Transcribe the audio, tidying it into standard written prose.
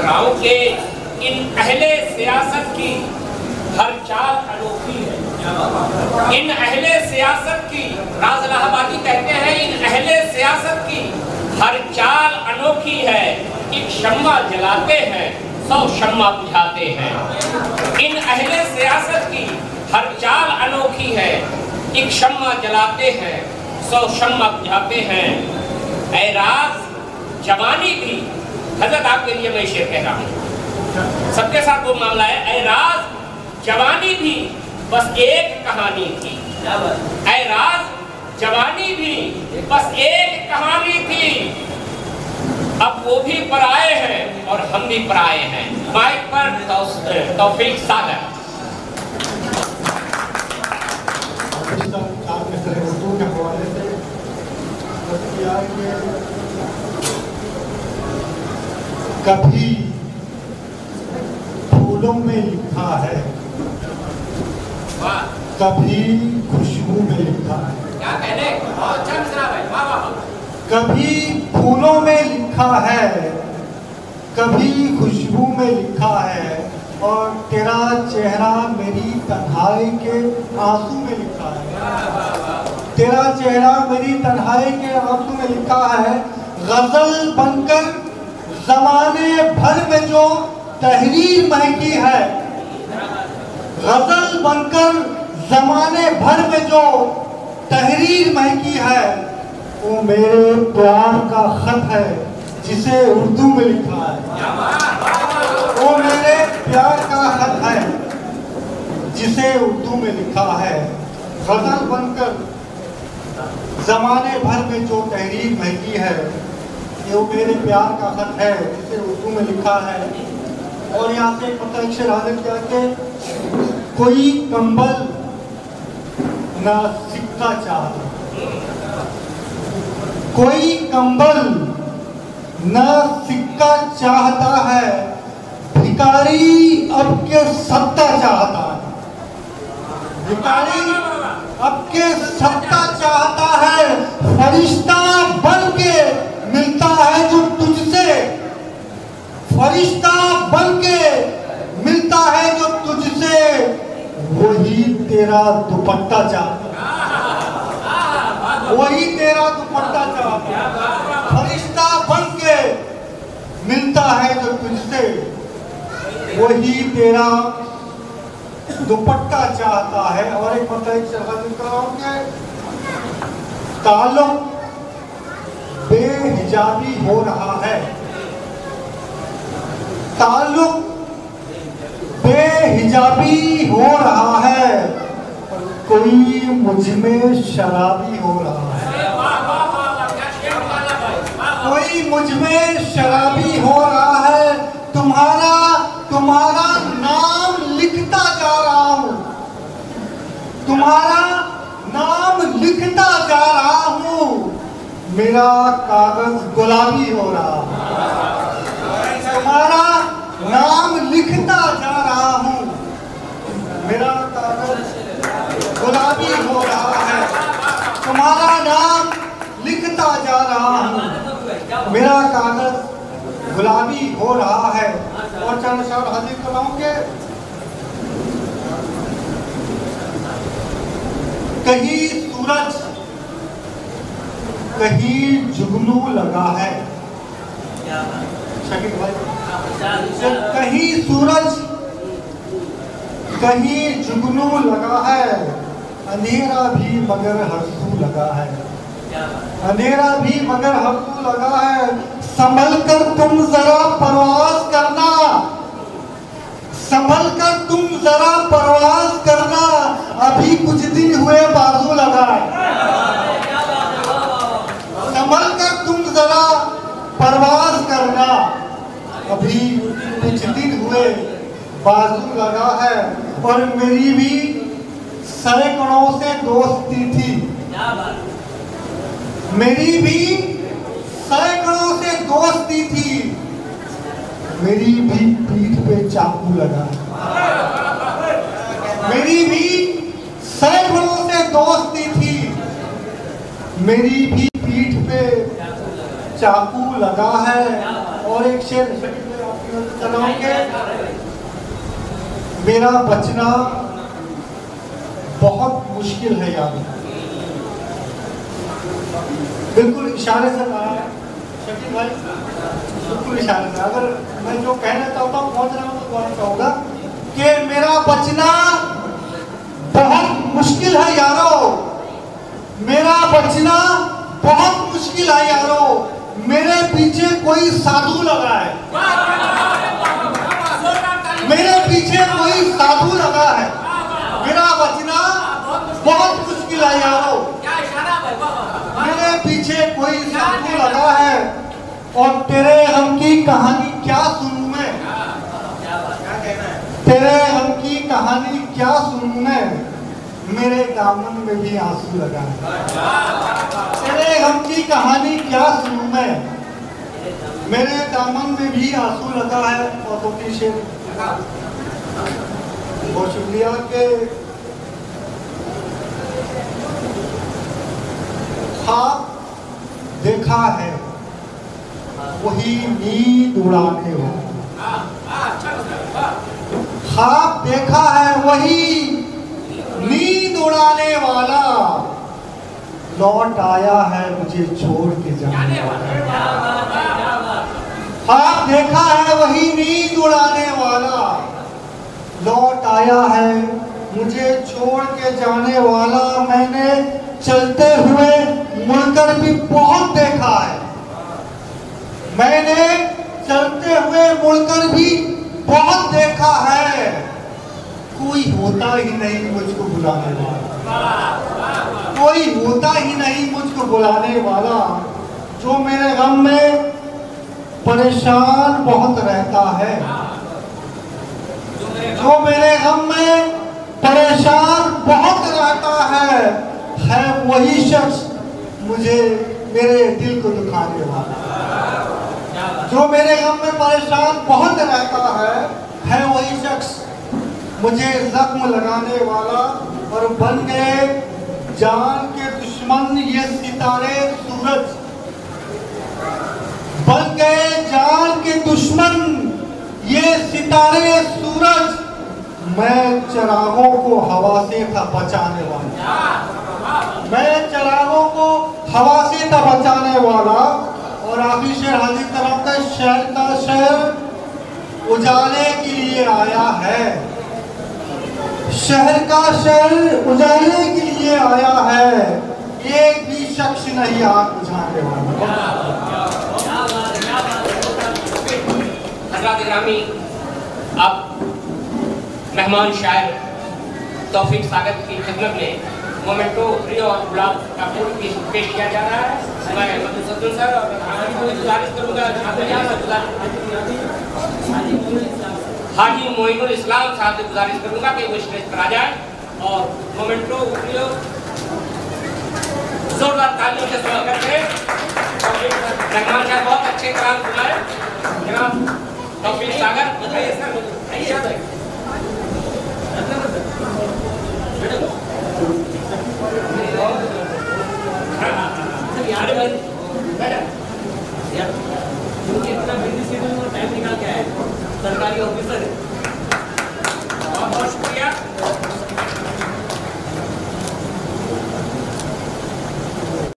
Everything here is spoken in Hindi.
रहा हूँ कि इन अहले सियासत की हर चाल अनोखी है। इन अहले सियासत की, राज इलाहाबादी कहते हैं, इन अहले सियासत की हर चाल अनोखी है। एक शम्मा जलाते हैं, 100 शम्मा बुझाते हैं। इन अहले सियासत की हर चाल अनोखी है। एक शम्मा जलाते हैं, 100 शम्मा बुझाते हैं। ऐ राज जवानी भी, हजरत आपके लिए मैं शेर कह रहा हूँ, सबके साथ वो मामला है। ऐ राज जवानी भी बस एक कहानी थी। ऐ राज जवानी भी बस एक कहानी थी। अब वो भी पराए हैं और हम भी पराए हैं। माइक पर तौफीक सागर। कभी फूलों में लिखा है, कभी खुशबू में लिखा है। क्या कहने? अच्छा मिश्रा भाई, वाह वाह। कभी फूलों में लिखा है, कभी खुशबू में लिखा है, और तेरा चेहरा मेरी तन्हाई के आंसू में लिखा है। तेरा चेहरा मेरी तन्हाई के आंसू में लिखा है। गजल बनकर जमाने भर में जो तहरीर महकी है, गजल बनकर जमाने भर में जो तहरीर महकी है, वो मेरे प्यार का खत है जिसे उर्दू में लिखा है। वो मेरे प्यार का खत है जिसे उर्दू में लिखा है। गजल बनकर जमाने भर में जो तहरीर महकी है, ये वो मेरे प्यार का खत है जिसे उर्दू में लिखा है। और यहाँ से पता अक्षर हाजिर किया कि कोई कंबल ना सिक्का चाहता, कोई कंबल ना सिक्का चाहता है, भिखारी अब के सत्ता चाहता है। भिखारी अब के सत्ता चाहता है। फरिश्ता बन के मिलता है जो तुझसे, फरिश्ता बन के मिलता है जो तुझसे, वही तेरा दुपट्टा चाहता, वही तेरा दुपट्टा चाहता। फरिश्ता बन के मिलता है जो तुझसे, वही तेरा दुपट्टा चाहता है। और एक ताल्लुक बेहिजाबी हो रहा है, ताल्लुक बेहिजाबी हो रहा है, कोई मुझ में शराबी हो रहा है, कोई मुझ में शराबी हो रहा है। तुम्हारा तुम्हारा नाम लिखता जा रहा हूँ, तुम्हारा नाम लिखता जा रहा हूँ, मेरा कागज गुलाबी हो रहा है। तुम्हारा नाम लिखता जा रहा हूँ, मेरा कागज गुलाबी हो रहा है। तुम्हारा नाम लिखता जा रहा हूँ, मेरा कागज गुलाबी हो रहा है। और चंद शब्द हाजिर कराऊंगे। कहीं सूरज कहीं जुगनू लगा है, कहीं सूरज कहीं जुगनू लगा है, अंधेरा भी मगर हंसू लगा है, अंधेरा भी मगर हंसू लगा है। संभल कर तुम जरा परवाज करना, संभल कर तुम जरा परवाज करना, अभी कुछ दिन हुए बाजू लगा है। संभल कर तुम जरा परवाज करना, अभी कुछ दिन हुए बाजू लगा है। और मेरी भी सैकड़ों से दोस्ती थी, मेरी भी सैकड़ों से दोस्ती थी, मेरी भी पीठ पे चाकू लगा, मेरी भी सैकड़ों से दोस्ती थी, मेरी भी पीठ पे चाकू लगा है। और एक शेर कर रहा हूँ कि मेरा बचना बहुत मुश्किल है यार। बिल्कुल इशारे से कहा है शकील भाई, बिल्कुल इशारे से। अगर मैं जो कहना चाहता हूँ पहुंच रहा हूँ तो कहना चाहूँगा कि मेरा बचना बहुत मुश्किल है यारो, मेरा बचना बहुत मुश्किल है यारो। मेरे पीछे कोई साधु लगा है, मेरे पीछे कोई साधु लगा है। मेरा बचना बहुत मुश्किल है यारो, मेरे पीछे कोई साधु लगा है। और तेरे गम की कहानी क्या सुनूं मैं, तेरे गम की कहानी क्या सुनूं मैं, मेरे दामन में भी आंसू लगा है। तेरे गम की कहानी क्या सुनूं मैं, मेरे दामन में भी आंसू लगा है। और तो पीछे बहुत शुक्रिया के ख्वाब देखा है वही नींद उड़ाने वाला, ख्वाब देखा है वही नींद उड़ाने वाला, लौट आया है मुझे छोड़ के जाने वाला। ख्वाब देखा है वही नींद उड़ाने वाला, लौट आया है मुझे छोड़ के जाने वाला। मैंने चलते हुए मुड़कर भी बहुत देखा है, मैंने चलते हुए मुड़कर भी बहुत देखा है। कोई होता ही नहीं मुझको बुलाने वाला, कोई होता ही नहीं मुझको बुलाने वाला, जो मेरे गम में परेशान बहुत रहता है, जो मेरे गम में परेशान बहुत रहता है वही शख्स मुझे मेरे दिल को दुखाने वाला। जो मेरे गम में परेशान बहुत रहता है वही शख्स मुझे जख्म लगाने वाला। और बन गए जान के दुश्मन ये सितारे सूरज, बन गए जान के दुश्मन ये सितारे सूरज। मैं चिरागों को हवा से था बचाने वाला, मैं चिरागों को हवा से था बचाने वाला। और आखिरी शेर हाजिर तरफ का शहर का शहर उजाले के लिए आया है, शहर का शहर उजाले के लिए आया है, एक भी शख्स नहीं आग बुझाने वाला। हज़रात ग्रामी, अब मेहमान शायर तौफीक सागर की खिदमत में मोमेंटो फ्री और गुलाब का फूल पेश किया जा रहा है। मैं मधुसूदन सर और गुजारिश करूँगा हाजी मोइनुल इस्लाम साहब से गुजारिश करूँगा कि वो स्टेज पर आ जाए और मोमेंटो फ्री जोरदार तालियों से स्वागत करें। मेहमान साहब बहुत अच्छे कलाम सुनाए। जनाब तौफीक सागर, आइए सर, आइए।